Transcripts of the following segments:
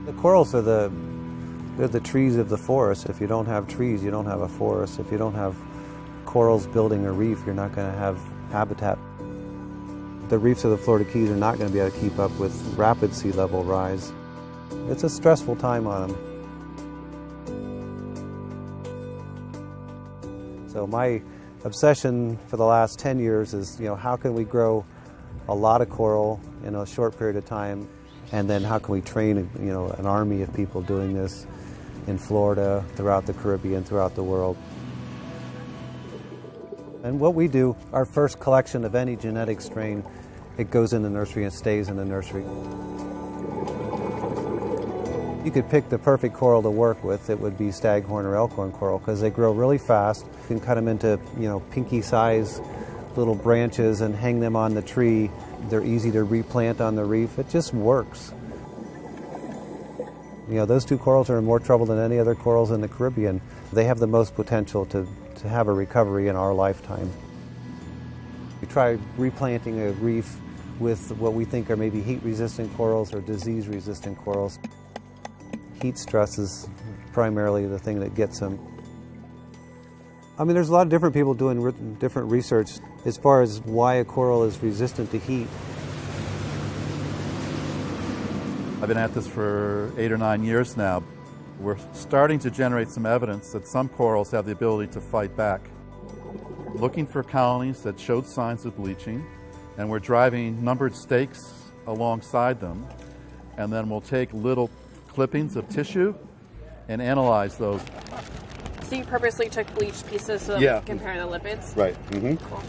The corals are they're the trees of the forest. If you don't have trees, you don't have a forest. If you don't have corals building a reef, you're not going to have habitat. The reefs of the Florida Keys are not going to be able to keep up with rapid sea level rise. It's a stressful time on them. So my obsession for the last 10 years is, how can we grow a lot of coral in a short period of time, and then how can we train, an army of people doing this in Florida, throughout the Caribbean, throughout the world. And what we do, our first collection of any genetic strain, it goes in the nursery and stays in the nursery. You could pick the perfect coral to work with. It would be staghorn or elkhorn coral because they grow really fast. You can cut them into, pinky-size little branches and hang them on the tree. They're easy to replant on the reef. It just works. Those two corals are in more trouble than any other corals in the Caribbean. They have the most potential to have a recovery in our lifetime. We try replanting a reef with what we think are maybe heat-resistant corals or disease-resistant corals. Heat stress is primarily the thing that gets them. There's a lot of different people doing different research as far as why a coral is resistant to heat. I've been at this for 8 or 9 years now. We're starting to generate some evidence that some corals have the ability to fight back. Looking for colonies that showed signs of bleaching, and we're driving numbered stakes alongside them, and then we'll take little clippings of tissue and analyze those. So you purposely took bleached pieces so that we could compare the lipids? Right. Cool.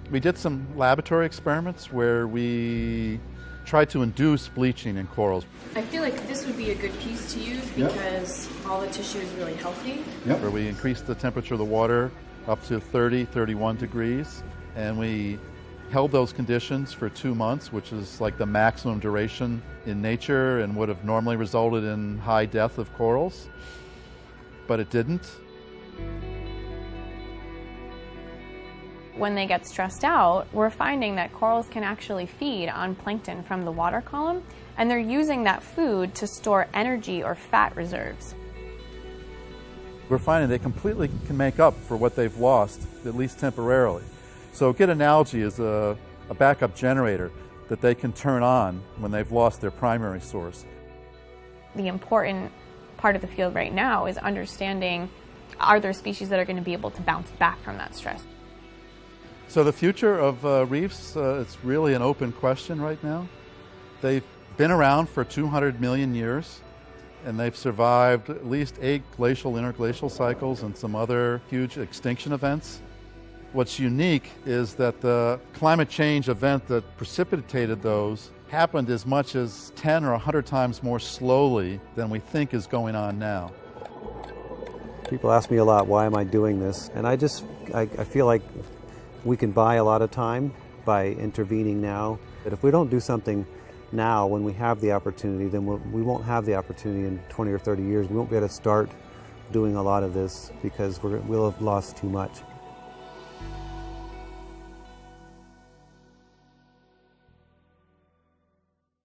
We did some laboratory experiments where we tried to induce bleaching in corals. I feel like this would be a good piece to use because all the tissue is really healthy. Where we increased the temperature of the water up to 30, 31 degrees, and we held those conditions for 2 months, which is like the maximum duration in nature and would have normally resulted in high death of corals, but it didn't. When they get stressed out, we're finding that corals can actually feed on plankton from the water column, and they're using that food to store energy or fat reserves. We're finding they completely can make up for what they've lost, at least temporarily. So a good analogy is a backup generator that they can turn on when they've lost their primary source. The important part of the field right now is understanding, are there species that are going to be able to bounce back from that stress? So the future of reefs, it's really an open question right now. They've been around for 200 million years, and they've survived at least 8 glacial, interglacial cycles and some other huge extinction events. What's unique is that the climate change event that precipitated those happened as much as 10 or 100 times more slowly than we think is going on now. People ask me a lot, why am I doing this? And I feel like we can buy a lot of time by intervening now. But if we don't do something now when we have the opportunity, then we won't have the opportunity in 20 or 30 years. We won't be able to start doing a lot of this because we'll have lost too much.